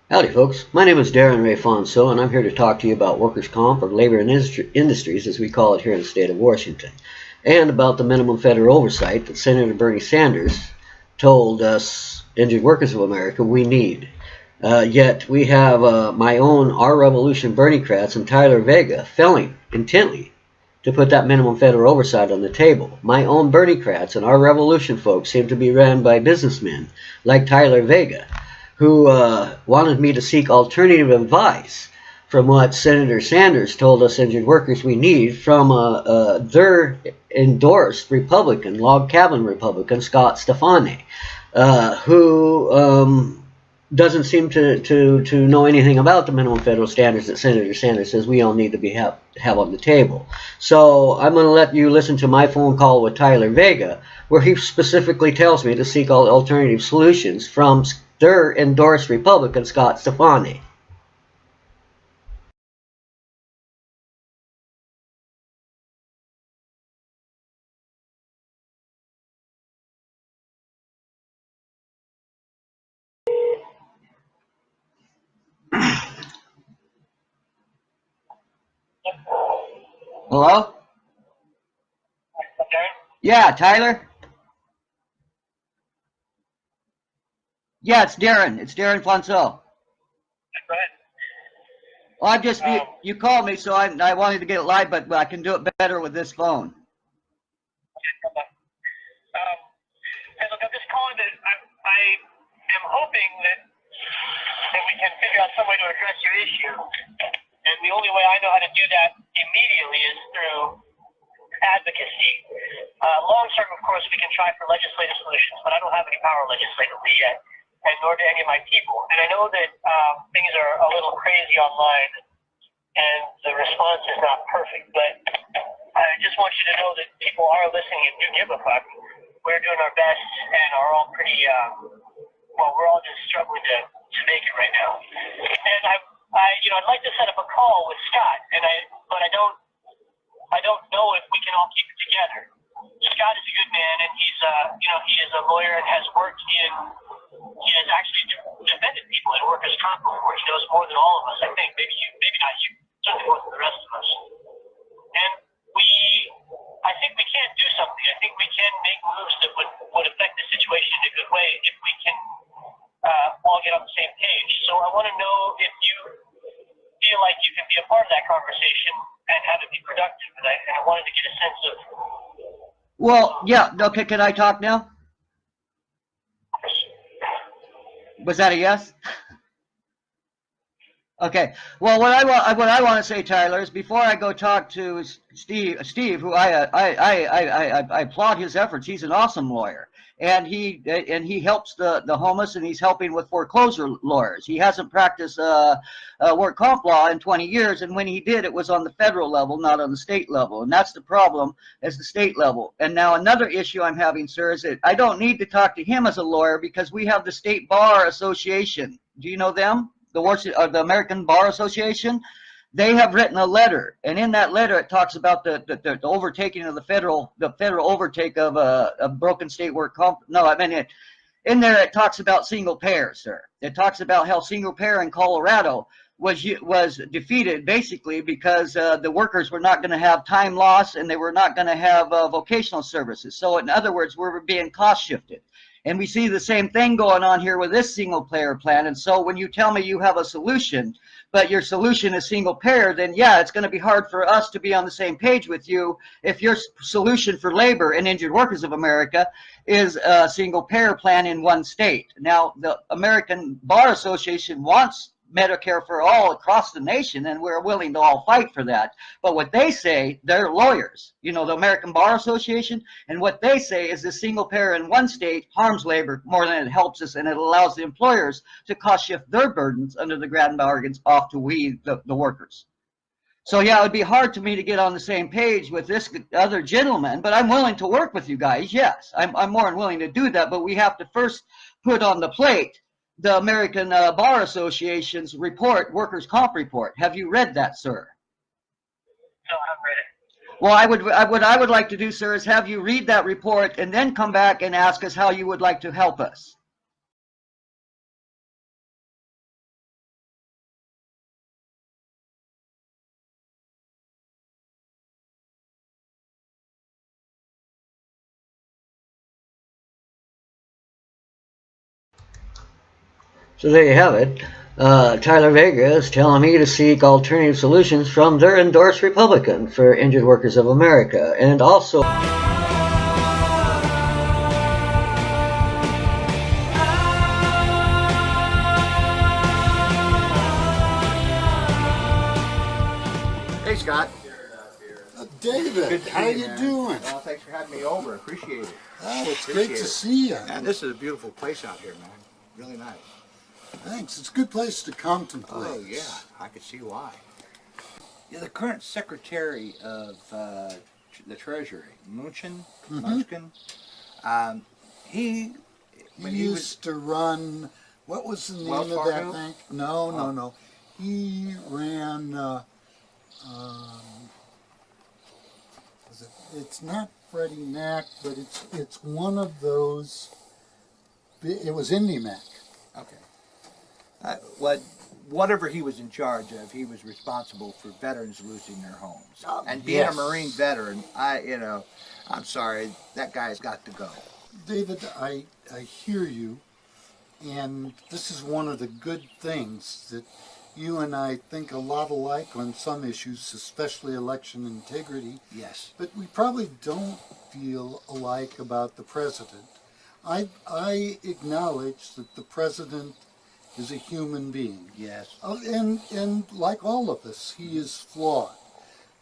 Howdy, folks. My name is Darren Ray Fonso, and I'm here to talk to you about workers' comp, or labor and industries, as we call it here in the state of Washington, and about the minimum federal oversight that Senator Bernie Sanders told us, injured workers of America, we need. Yet we have my own Our Revolution Berniecrats and Tyler Vega failing intently to put that minimum federal oversight on the table. My own Berniecrats and Our Revolution folks seem to be ran by businessmen like Tyler Vega, who wanted me to seek alternative advice from what Senator Sanders told us injured workers we need from their endorsed Republican, log cabin Republican, Scott Stefani, who doesn't seem to know anything about the minimum federal standards that Senator Sanders says we all need to have on the table. So I'm going to let you listen to my phone call with Tyler Vega, where he specifically tells me to seek all alternative solutions from their endorsed Republican, Scott Stefani. Hello? Okay. Yeah, Tyler? Yeah, it's Darren. It's Darren Fonso. Go ahead. Well, I'm just, Um, you called me, so I wanted to get it live, but I can do it better with this phone. hey, look, I'm just calling to. I am hoping that we can figure out some way to address your issue, and the only way I know how to do that immediately is through advocacy. Long term, of course, we can try for legislative solutions, but I don't have any power legislatively yet, and nor do any of my people. And I know that things are a little crazy online, and the response is not perfect, but I just want you to know that people are listening and do give a fuck. We're doing our best and are all pretty, well, we're all just struggling to make it right now. And I'd like to set up a call with Scott, but I don't know if we can all keep it together. Scott is a good man, and he is a lawyer and has worked he has actually defended people in workers' comp before. He knows more than all of us, I think. Maybe not you, certainly more than the rest of us. And I think we can do something. I think we can make moves that would affect the situation in a good way if we can all get on the same page. So I want to know if you feel like you can be a part of that conversation and have it be productive. And I wanted to get a sense of. Well, yeah, okay, can I talk now? Was that a yes? Okay. Well, what I want to say, Tyler, is before I go talk to Steve, who I applaud his efforts. He's an awesome lawyer, and he helps the homeless, and he's helping with foreclosure lawyers. He hasn't practiced work comp law in 20 years, and when he did, it was on the federal level, not on the state level, and that's the problem, as the state level. And now another issue I'm having, sir, is that I don't need to talk to him as a lawyer because we have the State Bar Association. Do you know them? The American Bar Association. They have written a letter, and in that letter it talks about the overtaking of the federal overtake of broken state work comp. No, I mean in there it talks about single payer, sir. It talks about how single payer in Colorado was defeated basically because the workers were not going to have time loss and they were not going to have vocational services. So in other words, we're being cost shifted. And we see the same thing going on here with this single payer plan. And so when you tell me you have a solution, but your solution is single payer, then yeah, it's going to be hard for us to be on the same page with you if your solution for labor and injured workers of America is a single payer plan in one state. Now, the American Bar Association wants Medicare for all across the nation, and we're willing to all fight for that. But what they say, they're lawyers, the American Bar Association, and what they say is the single payer in one state harms labor more than it helps us, and it allows the employers to cost shift their burdens under the grand bargains off to the workers. So yeah, it would be hard to me to get on the same page with this other gentleman, but I'm willing to work with you guys. Yes, I'm more than willing to do that, but we have to first put on the plate the American Bar Association's report, workers' comp report. Have you read that, sir? No, I haven't read it. Well, what I would like to do, sir, is have you read that report and then come back and ask us how you would like to help us. So there you have it. Tyler Vega is telling me to seek alternative solutions from their endorsed Republican for Injured Workers of America. And also... Hey, Scott. David, how you doing? Well, thanks for having me over. Appreciate it. Oh, it's great to see you. And this is a beautiful place out here, man. Really nice. Thanks. It's a good place to contemplate. Oh, yeah. I can see why. Yeah, the current Secretary of the Treasury, Munchen, he used to run, what was the name Wells of Fargo? that bank? No. He ran, it's not Freddie Mac, but it's one of those, it was IndyMac. Okay. Whatever he was in charge of, he was responsible for veterans losing their homes. And being yes. a Marine veteran, I'm sorry, that guy's got to go. David, I hear you, and this is one of the good things that you and I think a lot alike on some issues, especially election integrity. Yes. But we probably don't feel alike about the president. I acknowledge that the president is a human being. Yes. And like all of us, he is flawed.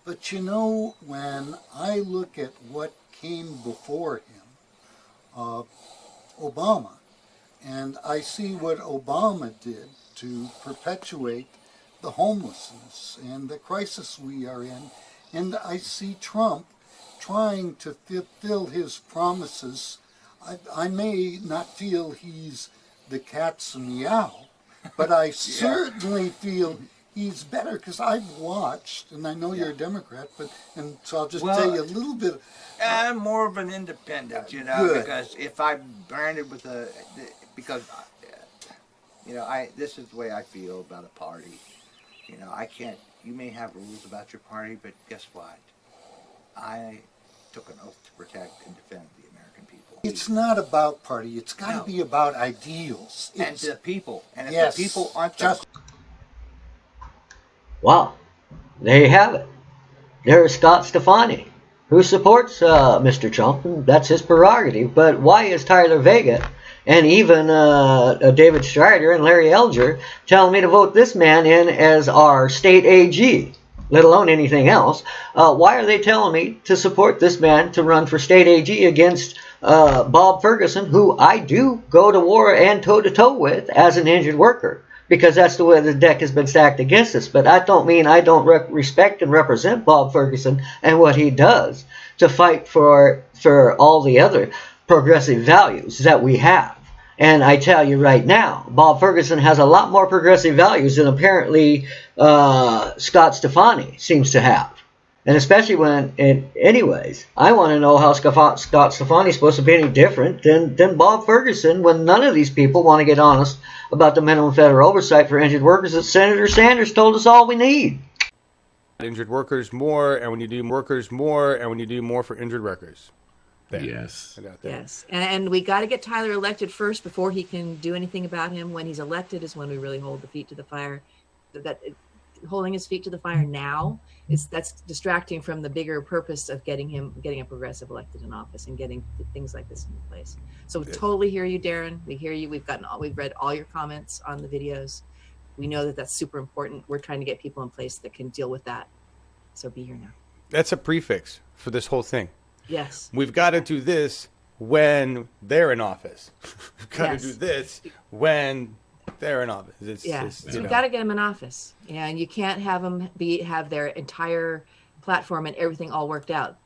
But you know, when I look at what came before him, Obama, and I see what Obama did to perpetuate the homelessness and the crisis we are in, and I see Trump trying to fulfill his promises. I may not feel he's the cat's meow, but I certainly feel he's better, because I've watched, and I know you're a Democrat, and so I'll just tell you a little bit. I'm more of an independent, Good. because if I'm branded with this is the way I feel about a party. You may have rules about your party, but guess what? I took an oath to protect and defend the American people. It's not about party. It's got to be about ideals. And the people. And if yes, the people aren't just... Wow, there you have it. There's Scott Stefani, who supports Mr. Trump, and that's his prerogative. But why is Tyler Vega and even David Strider and Larry Elger telling me to vote this man in as our state AG, let alone anything else? Why are they telling me to support this man to run for state AG against Bob Ferguson, who I do go to war and toe-to-toe with as an injured worker? Because that's the way the deck has been stacked against us. But I don't mean I don't respect and represent Bob Ferguson and what he does to fight for all the other progressive values that we have. And I tell you right now, Bob Ferguson has a lot more progressive values than apparently Scott Stefani seems to have. And especially anyways, I want to know how Scott Stefani is supposed to be any different than Bob Ferguson, when none of these people want to get honest about the minimum federal oversight for injured workers that Senator Sanders told us all we need. Injured workers more, and when you do workers more, and when you do more for injured workers. There. Yes. Yes. And we got to get Tyler elected first before he can do anything about him. When he's elected is when we really hold the feet to the fire. Holding his feet to the fire now that's distracting from the bigger purpose of getting a progressive elected in office and getting things like this into place. So we totally hear you, Darren. We hear you. We've read all your comments on the videos. We know that that's super important. We're trying to get people in place that can deal with that. So be here now. That's a prefix for this whole thing. Yes. We've got to do this when they're in office. We've got to do this when they're in office. So we've got to get them in office. And you can't have them have their entire platform and everything all worked out.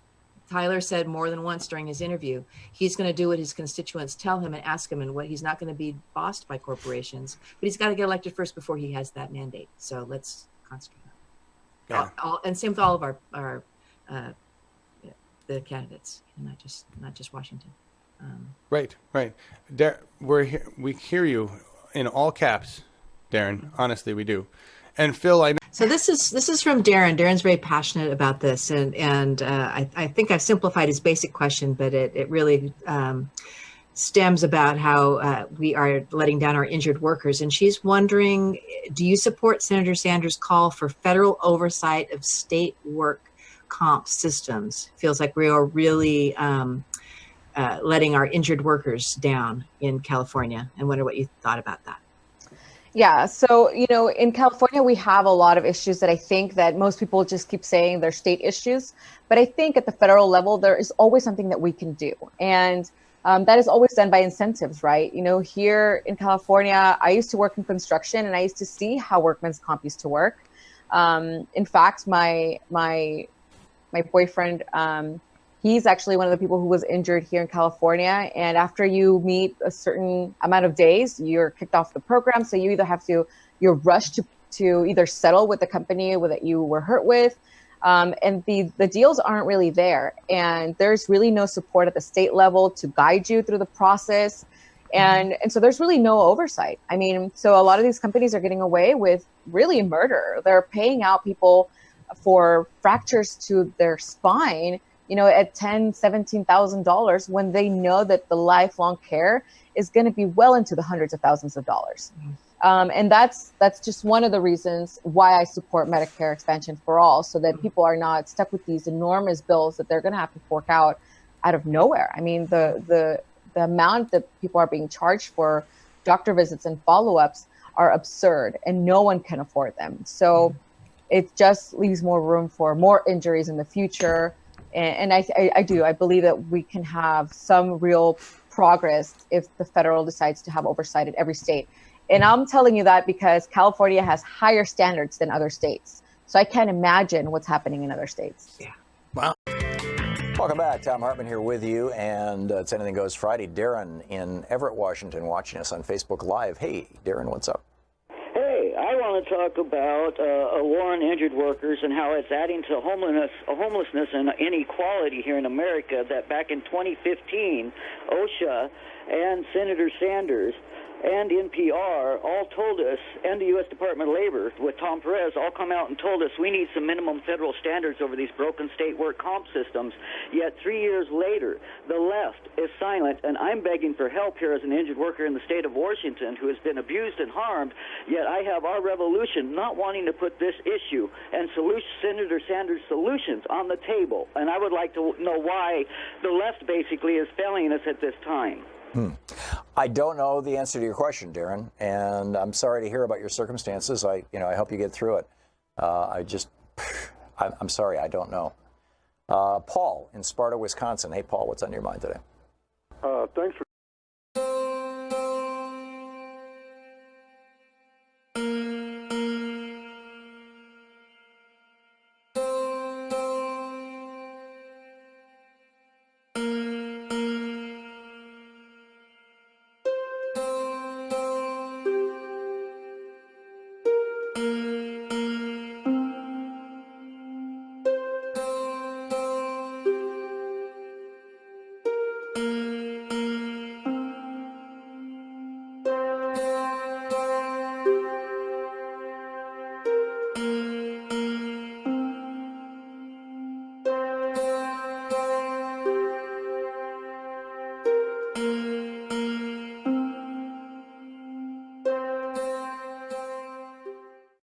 Tyler said more than once during his interview, he's going to do what his constituents tell him and ask him, and what he's not going to be bossed by corporations. But he's got to get elected first before he has that mandate. So let's concentrate on it. Yeah. And same with all of our the candidates, not just Washington. Right. We hear you in all caps, Darren. Honestly, we do. And Phil, I know. So this is from Darren. Darren's very passionate about this, and I think I've simplified his basic question, but it really stems about how we are letting down our injured workers. And she's wondering, do you support Senator Sanders' call for federal oversight of state work comp systems? Feels like we are really letting our injured workers down in California, and wonder what you thought about that. Yeah, so in California we have a lot of issues that I think that most people just keep saying they're state issues, but I think at the federal level there is always something that we can do, and that is always done by incentives, right? Here in California, I used to work in construction, and I used to see how workman's comp used to work. In fact, my boyfriend, he's actually one of the people who was injured here in California. And after you meet a certain amount of days, you're kicked off the program. So you either you're rushed to either settle with the company that you were hurt with. And the deals aren't really there. And there's really no support at the state level to guide you through the process. And so there's really no oversight. I mean, so a lot of these companies are getting away with really murder. They're paying out people for fractures to their spine, at $10,000, $17,000 when they know that the lifelong care is going to be well into the hundreds of thousands of dollars. And that's just one of the reasons why I support Medicare expansion for all, so that people are not stuck with these enormous bills that they're going to have to fork out of nowhere. I mean, the amount that people are being charged for doctor visits and follow-ups are absurd, and no one can afford them. So it just leaves more room for more injuries in the future. And I believe that we can have some real progress if the federal decides to have oversight at every state. And I'm telling you that because California has higher standards than other states. So I can't imagine what's happening in other states. Yeah. Wow. Welcome back. Tom Hartman here with you. And it's Anything Goes Friday. Darren in Everett, Washington, watching us on Facebook Live. Hey, Darren, what's up? Hey, I want to talk about a war on injured workers and how it's adding to homelessness and inequality here in America. That back in 2015, OSHA and Senator Sanders and NPR all told us, and the U.S. Department of Labor with Tom Perez all come out and told us we need some minimum federal standards over these broken state work comp systems. Yet 3 years later, the left is silent, and I'm begging for help here as an injured worker in the state of Washington who has been abused and harmed. Yet I have our revolution not wanting to put this issue and Senator Sanders' solutions on the table. And I would like to know why the left basically is failing us at this time. I don't know the answer to your question, Darren, and I'm sorry to hear about your circumstances. I hope you get through it. I'm sorry, I don't know. Paul in Sparta, Wisconsin. Hey, Paul, what's on your mind today? Thanks for